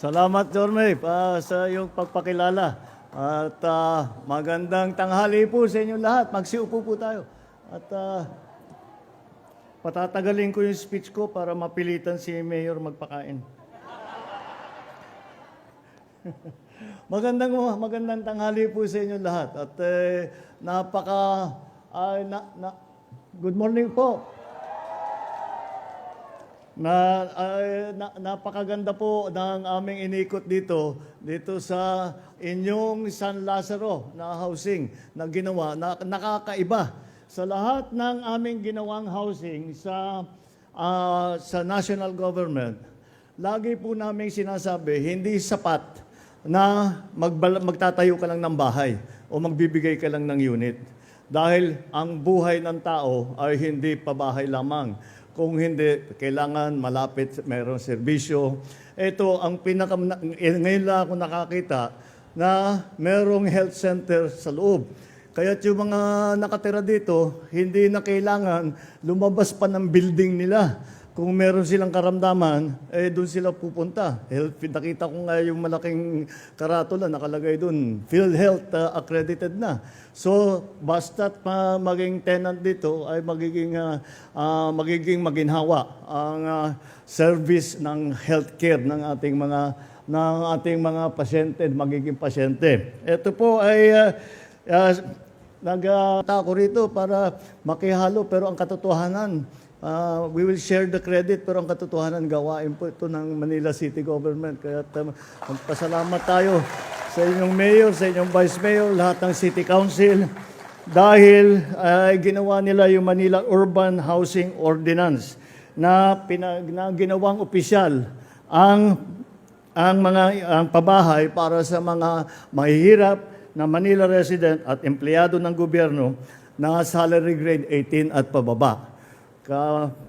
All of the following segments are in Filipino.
Salamat, Jorme, sa iyong pagpakilala. At magandang tanghali po sa inyo lahat. Magsiupo po tayo. At patatagalin ko yung speech ko para mapilitan si Mayor magpakain. Magandang tanghali po sa inyo lahat. At good morning po. Napakaganda po ng aming inikot dito sa inyong San Lazaro na housing na ginawa, na nakakaiba sa lahat ng aming ginawang housing sa national government. Lagi po namin sinasabi, hindi sapat na magtatayo ka lang ng bahay o magbibigay ka lang ng unit. Dahil ang buhay ng tao ay hindi pabahay lamang. Kung hindi, kailangan malapit, mayroong serbisyo. Ito, ngayon lang ako nakakita na mayroong health center sa loob. Kaya yung mga nakatira dito, hindi na kailangan lumabas pa ng building nila. Kung meron silang karamdaman, doon sila pupunta. Nakita ko nga yung malaking karatula, nakalagay doon, PhilHealth accredited na. So, basta't maging tenant dito ay magiging maginhawa ang service ng healthcare ng ating mga pasyente, magiging pasyente. Ito po ay nagtako rito para makihalo, pero ang katotohanan, we will share the credit, pero ang katotohanan, gawain po ito ng Manila City Government. Kaya magpasalamat tayo sa inyong mayor, sa inyong vice mayor, lahat ng city council, dahil ginawa nila yung Manila Urban Housing Ordinance na ginawang opisyal ang pabahay para sa mga mahihirap na Manila resident at empleyado ng gobyerno na salary grade 18 at pababa.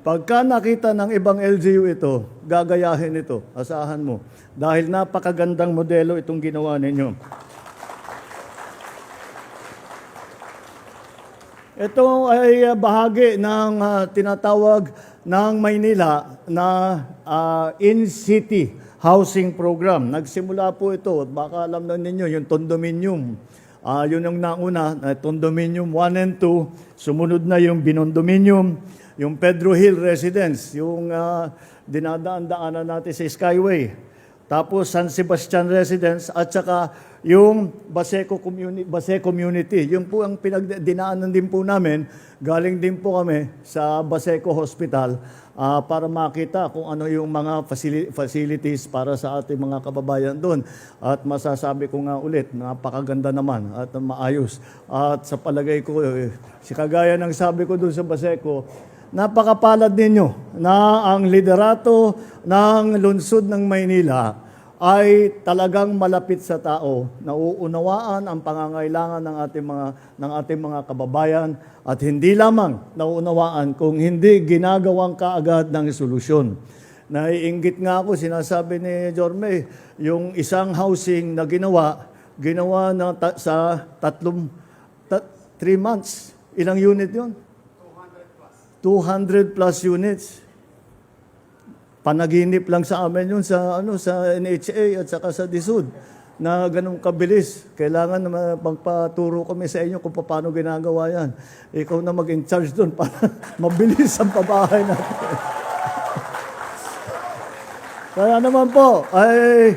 Pagka nakita ng ibang LGU ito, gagayahin ito, asahan mo. Dahil napakagandang modelo itong ginawa ninyo. Ito ay bahagi ng tinatawag ng Maynila na in-city housing program. Nagsimula po ito, baka alam na ninyo, yung condominium. Yun yung nauna, condominium 1 and 2, sumunod na yung binondominium, yung Pedro Hill Residence, yung dinadaan-daanan natin sa Skyway. Tapos San Sebastian Residence at saka yung Baseco Community. Yung po ang dinaanan din po namin, galing din po kami sa Baseco Hospital para makita kung ano yung mga facilities para sa ating mga kababayan doon. At masasabi ko nga ulit, napakaganda naman at maayos. At sa palagay ko, si kagaya ng sabi ko doon sa Baseco, napakapalad ninyo na ang liderato ng lungsod ng Maynila ay talagang malapit sa tao, nauunawaan ang pangangailangan ng ating mga kababayan at hindi lamang nauunawaan kung hindi ginagawang kaagad ng solusyon. Naiinggit nga ako, sinasabi ni Jorme, yung isang housing na ginawa na sa 3 months. Ilang unit yun? 200 plus units. Panaginip lang sa amin yun sa NHA at saka sa DSUD na ganun kabilis. Kailangan na magpaturo kami sa inyo kung paano ginagawa yan. Ikaw na mag-in-charge doon para mabilis ang pabahay natin. Kaya naman po, ay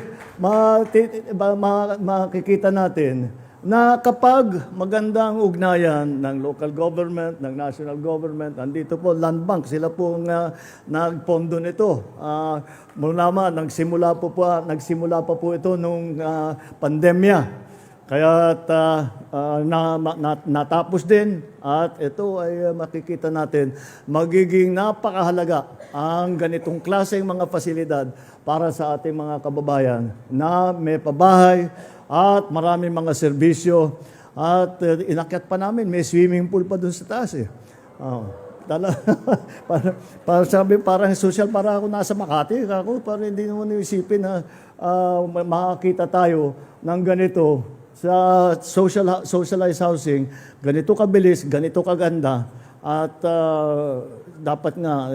makikita natin na kapag magandang ugnayan ng local government, ng national government, andito po, Land Bank, sila po nagpondo nito. Mula nagsimula pa po ito nung pandemya. Kaya natapos din at ito ay makikita natin, magiging napakahalaga ang ganitong klaseng mga pasilidad para sa ating mga kababayan na may pabahay, at maraming mga serbisyo. At inakyat pa namin, may swimming pool pa doon sa taas eh. Parang social, para ako nasa Makati. Parang hindi naman isipin na makakita tayo ng ganito sa socialized housing. Ganito kabilis, ganito kaganda. At dapat nga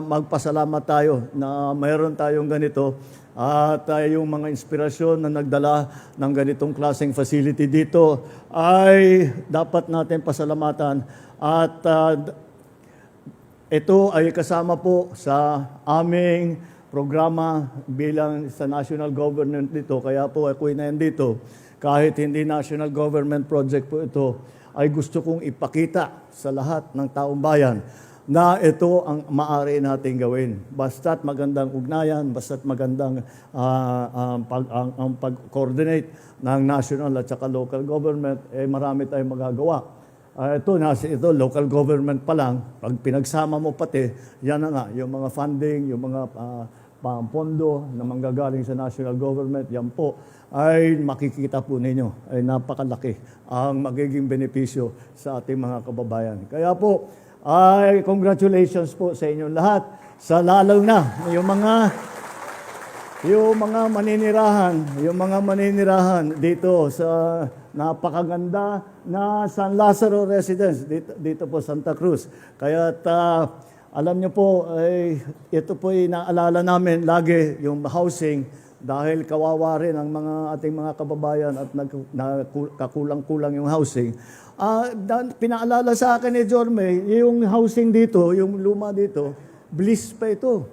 magpasalamat tayo na mayroon tayong ganito at yung mga inspirasyon na nagdala ng ganitong klaseng facility dito ay dapat natin pasalamatan at ito ay kasama po sa aming programa bilang sa national government dito. Kaya po ako'y nandito. Kahit hindi national government project po ito, ay gusto kong ipakita sa lahat ng taong bayan na ito ang maaari nating gawin. Basta't magandang ugnayan, basta't magandang ang pag-coordinate ng national at saka local government, marami tayong magagawa. Ito, local government pa lang, pag pinagsama mo pati, yan na nga, yung mga funding, yung mga pondo na manggagaling sa national government, yan po, ay makikita po ninyo, ay napakalaki ang magiging benepisyo sa ating mga kababayan. Kaya po, ay congratulations po sa inyong lahat, sa lalo na yung mga maninirahan dito sa napakaganda na San Lazaro Residence dito po Santa Cruz. Kaya alam niyo po, ito po inaalala namin lagi yung housing dahil kawawa rin ang ating mga kababayan at kakulang-kulang yung housing. Pinaalala sa akin ni Jorme, yung housing dito, yung luma dito, Bliss pa ito.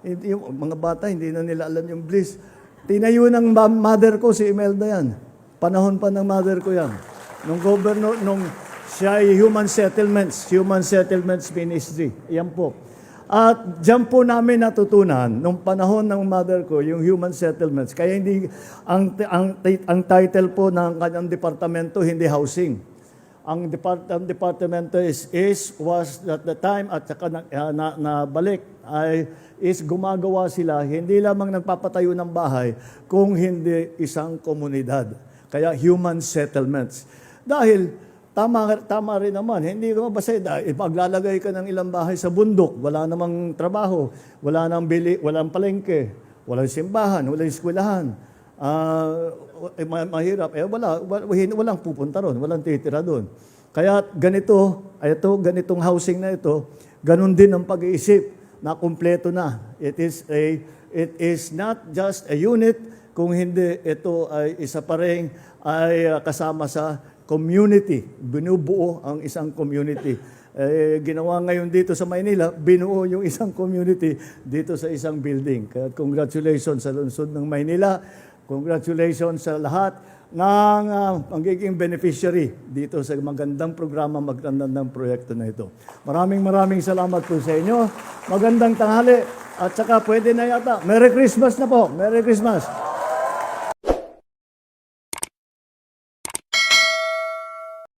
Yung mga bata, hindi na nila alam yung Bliss. Tinayo ng mother ko, si Imelda yan. Panahon pa ng mother ko yan. Nung siya ay Human Settlements Ministry. Yan po. At diyan po namin natutunan, nung panahon ng mother ko, yung Human Settlements. Kaya hindi, ang title po ng kanyang departamento, hindi housing. Ang departamento was at the time at saka nabalik is gumagawa sila, hindi lamang nagpapatayo ng bahay, kung hindi isang komunidad. Kaya human settlements. Dahil tama rin naman, hindi ko basta maglalagay ka ng ilang bahay sa bundok, wala namang trabaho, wala nang walang palengke, walang simbahan, walang eskwelahan. Mahirap. Walang pupunta ron, walang titira doon. Kaya ganitong housing na ito, ganun din ang pag-iisip na kumpleto na. It is not just a unit, kung hindi ito ay isa pa rin ay kasama sa community. Binubuo ang isang community. Ginawa ngayon dito sa Maynila, binuo yung isang community dito sa isang building. Kaya congratulations sa lungsod ng Maynila. Congratulations sa lahat ng magiging beneficiary dito sa magandang programa, magandang proyekto na ito. Maraming salamat po sa inyo. Magandang tanghali. At saka pwede na yata. Merry Christmas na po. Merry Christmas.